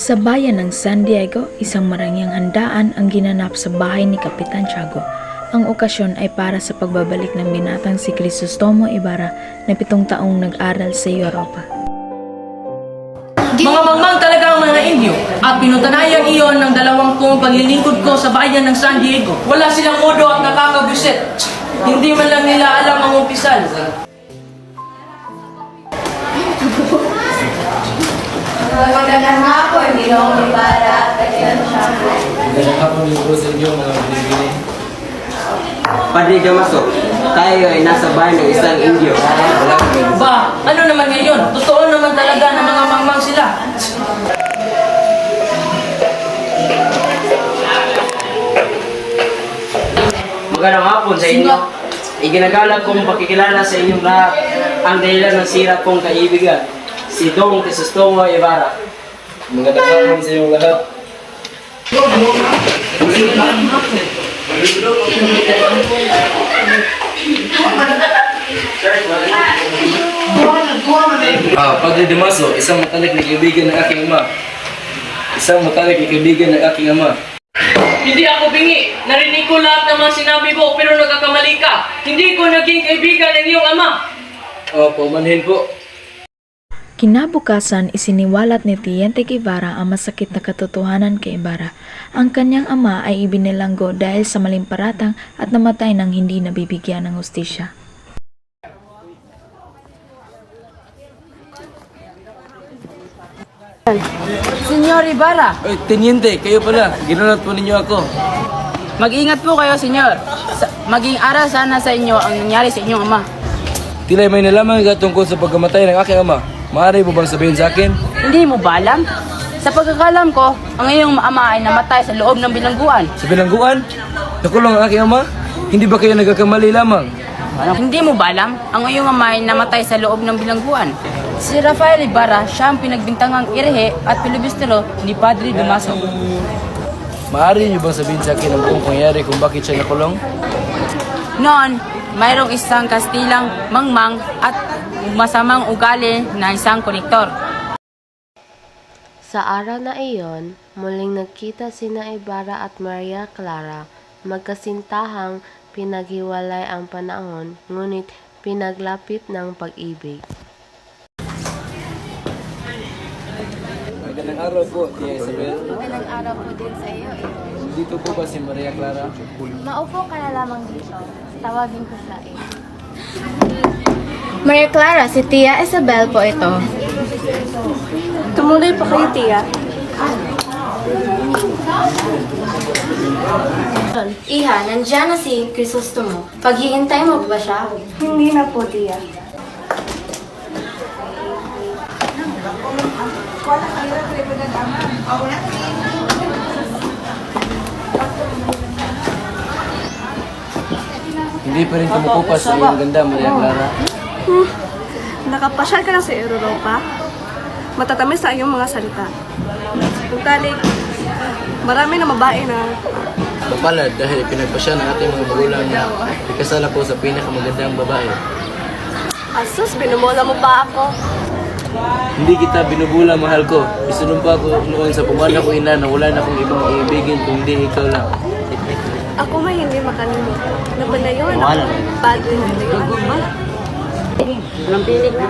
Sa bayan ng San Diego, isang marangyang handaan ang ginanap sa bahay ni Kapitan Tiago. Ang okasyon ay para sa pagbabalik ng binatang si Crisostomo Ibarra na 7 taong nag-aral sa Europa. Mga mangmang talaga ang mga Indio at pinutanayan iyon ng 20 paglilingkod ko sa bayan ng San Diego. Wala silang modo at nakakabusit. Hindi man lang nila alam ang umpisal. Magandang hapon, Ginoong Ibarra at Kapitan Tiago. Magandang hapon din po sa inyo mga binibini. Padre Damaso, tayo ay nasa bahay ng isang Indio. Ba, ano naman ngayon? Totoo naman talaga na mga mangmang sila. Magandang hapon sa inyo. Iginagalang kong pakikilala sa inyong lahat ang dahilan ng sira kong kaibigan, si Dong Crisostomo Ibarra. Magandang hapon sa inyong lahat. Padre Damaso, isang matalik na kaibigan ng aking ama. Isang matalik na kaibigan ng aking ama. Hindi ako bingi. Narinig ko lahat ng mga sinabi mo pero nagkakamali ka. Hindi ko naging kaibigan ng iyong ama. Opo, manhin po. Kinabukasan, isiniwalat ni Teniente Guevara ang masakit na katotohanan kay Ibarra. Ang kanyang ama ay ibinilanggo dahil sa maling paratang at namatay nang hindi nabibigyan ng hustisya. Senyor Ibarra, Ay, Teniente, kayo pala. Ginunat po ninyo ako. mag-ingat po kayo, senyor. Maging aral sana sa inyo ang nangyari sa inyong ama. Tila'y may nalaman ka tungkol sa pagkamatay ng aking ama. Maaari mo bang sabihin sa akin? Hindi mo ba alam? Sa pagkakalam ko, ang iyong ama ay namatay sa loob ng bilangguan. Sa bilangguan? Nakulong ang aking ama? Hindi ba kayo nagkakamali lamang? Hindi mo ba alam? Ang iyong ama ay namatay sa loob ng bilangguan. Si Rafael Ibarra, siya ang pinagbintangang irehe at pilibistero ni Padre Damaso. Maaari niyo bang sabihin sa akin ang buong pangyayari kung bakit siya nakulong? Noon, mayroong isang Kastilang mangmang at masamang ugali na isang konektor. Sa araw na iyon, muling nagkita sina Ibarra at Maria Clara. Magkasintahang pinaghiwalay ang panahon, ngunit pinaglapit ng pag-ibig. Magandang araw po, Tia Isabel. Magandang araw po din sa iyo. Dito po ba si Maria Clara? Maupo ka na lamang dito. Tawagin ko siya eh. Maria Clara, si Tia Isabel po ito. Tumuloy pa kayo, Tia. Iha, nandiyan na si Crisostomo. Paghihintay mo pa ba siya? Hindi na po, Tia. Hindi pa rin kumukupas sa iyong ganda, Maria Clara. Nakapasyal ka na sa Europa. Matatamis sa iyong mga salita. Talik, marami na babae na Mapalad dahil pinagpasya ng ating mga magulang na ikasal ako sa pinakamagandang babae. asus, binumula mo pa ako. Hindi kita binubula, mahal ko. Isinumpa ko noon sa pumana ko ina na wala na akong ibang iibigin kung hindi ikaw lang. Ako may hindi makalimot. Nabalayon ako. Padre na layon.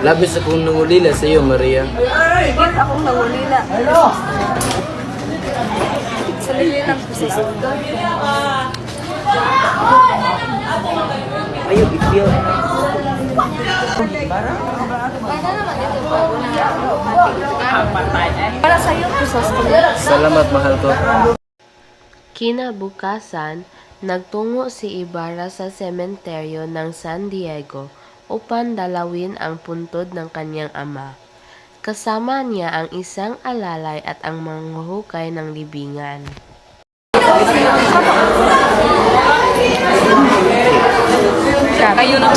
Labis akong nangulila sa iyo, Maria. Higit akong nangulila. Sa lililang Crisostomo. Ayaw, ipyo. Para sa iyo, Crisostomo. Salamat, mahal ko. Kinabukasan, nagtungo si Ibarra sa sementeryo ng San Diego upang dalawin ang puntod ng kanyang ama. Kasama niya ang isang alalay at ang manghuhukay ng libingan. Kayo na.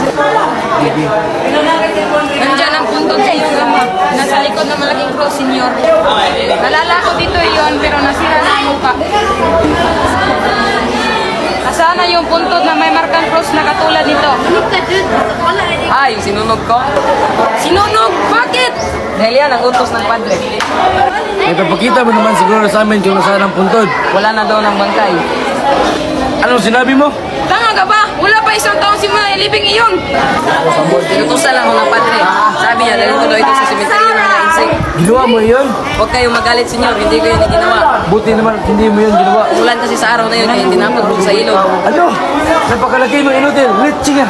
Nandiyan ang puntod sa iyong ama. Nasa likod ng malaking cross, senyor. Nalala ko dito iyon, pero nasira na ang muka. Nasaan na yung puntod na may markang cross na katulad nito? Ay, sinunog ko. Sinunog! Bakit? Dahil yan ang utos ng padre. Ipapakita mo naman siguro sa amin kung nasaan ang puntod. Wala na daw ng bangkay. Anong sinabi mo? Tanga ka ba? Wala pa isang taong simula ilibing iyon. Inutusan lang ako ng padre. Sabi niya, dalhin ko daw ito sa sementeryo ng mga insect. Ginawa mo iyon? Huwag kayong magalit, senyor. Hindi ko yun ginawa. Buti naman hindi mo yun ginawa. Ulan kasi sa araw na yun, kaya tinapag ko sa ilog. Ano? Napakalaki mo inutil. Litsi nga.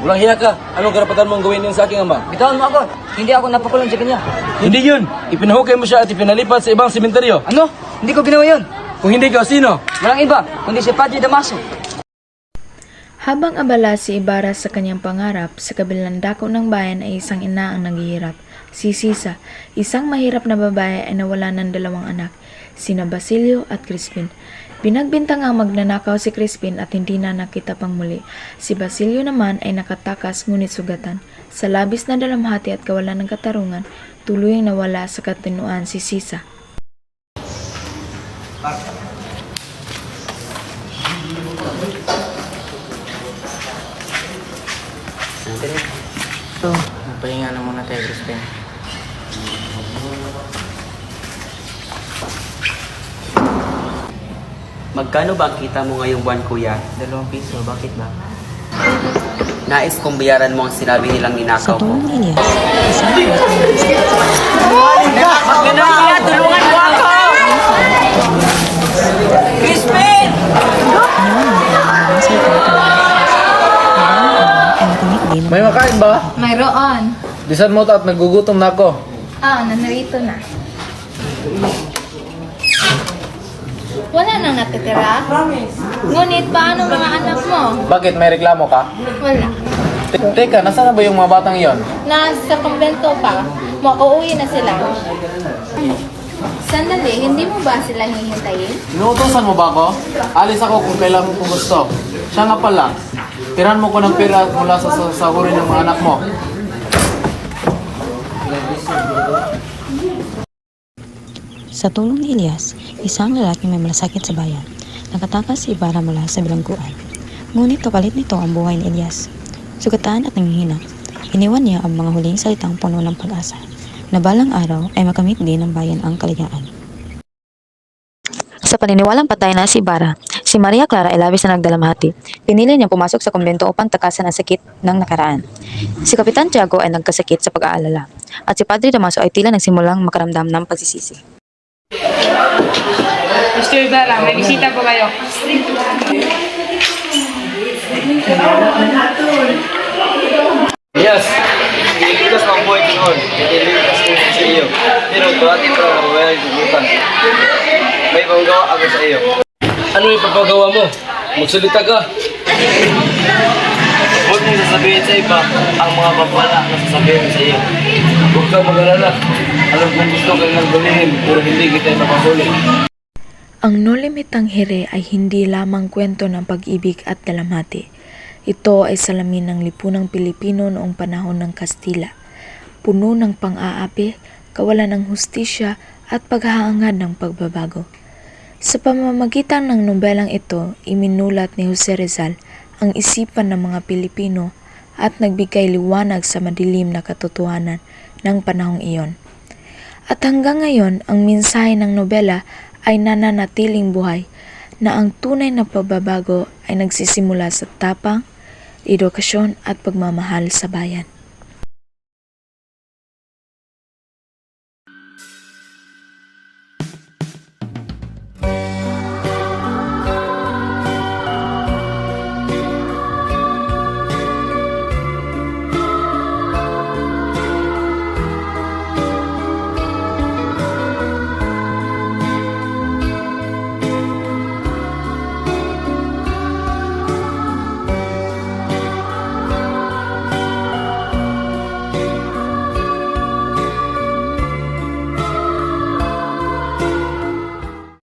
Walang hiya ka. Anong karapatan mong gawin yun sa aking ama? Bitawan mo ako. Hindi ako napakulong sa kanya. Hindi yun. Ipinahukay mo siya at ipinalipat sa ibang sementeryo. Ano? Hindi ko ginawa yun. Kung hindi ka, sino? Walang iba, kundi si Padre Damaso. Habang abala si Ibarra sa kanyang pangarap, sa kabilang dako ng bayan ay isang ina ang naghihirap. Si Sisa, isang mahirap na babae ay nawala ng 2 anak, sina Basilio at Crispin. Pinagbintang ang magnanakaw si Crispin at hindi na nakita pang muli. Si Basilio naman ay nakatakas ngunit sugatan. Sa labis na dalamhati at kawalan ng katarungan, tuluyang nawala sa katinuan si Sisa. Pahinga na muna tayo, Crispin. Magkano ba kita mo ngayong buwan, kuya? 2 piso, bakit ba? Nais kong bayaran mo ang sinabi nilang ninakaw ko. Tulungan mo ako! Crispin! May makain ba? Mayroon. Bisan mo to at nagugutom na ako. Nanarito na. Wala nang natitira? Ngunit paano mga anak mo? Bakit? May reklamo ka? Wala. Teka, nasaan na ba yung mga batang iyon? Nasa kumbento pa. Uuwi na sila. Sandali, hindi mo ba sila hihintayin? Inuutosan mo ba ako? Alis ako kung kailan ko gusto. Siya nga pala, tiran mo ko ng pera mula sa sahurin ng mga anak mo. Sa tulong ni Elias, isang lalaking may malasakit sa bayan, nakatakas si Ibarra mula sa bilangguan. Ngunit kapalit nito ang buhay ni Elias. Sugatan at nanghihina, iniwan niya ang mga huling salitang puno ng pag-asa, na balang araw ay makamit din ng bayan ang kaligtaan. Sa paniniwalang patay na si Ibarra, si Maria Clara ay labis na nagdalamhati. Pinili niyang pumasok sa kumbento upang takasan ang sakit ng nakaraan. Si Kapitan Tiago ay nagkasakit sa pag-aalala, at si Padre Damaso ay tila nagsimulang makaramdam ng pagsisisi. Mr. Ibarra, may bisita po kayo. Yes. Ililigtas ng buhay noon. Ililigtas ko sa iyo. Pero tuwati ko na wala yung may panggawa ako sa iyo. Ano yung papagawa mo? Magsalita ka. Huwag mong sasabihin sa iba ang mga papala na sasabihin sa iyo. Huwag kang mag-alala. Alam kong gusto kang nagbalihim pero hindi kita napasulit. Ang No Limitang Here ay hindi lamang kwento ng pag-ibig at dalamhati. Ito ay salamin ng lipunang Pilipino noong panahon ng Kastila. Puno ng pang-aapi, kawalan ng hustisya at paghahangad ng pagbabago. Sa pamamagitan ng nobelang ito, iminulat ni Jose Rizal ang isipan ng mga Pilipino at nagbigay liwanag sa madilim na katotohanan ng panahong iyon. At hanggang ngayon, ang mensahe ng nobela ay nananatiling buhay na ang tunay na pagbabago ay nagsisimula sa tapang, edukasyon at pagmamahal sa bayan.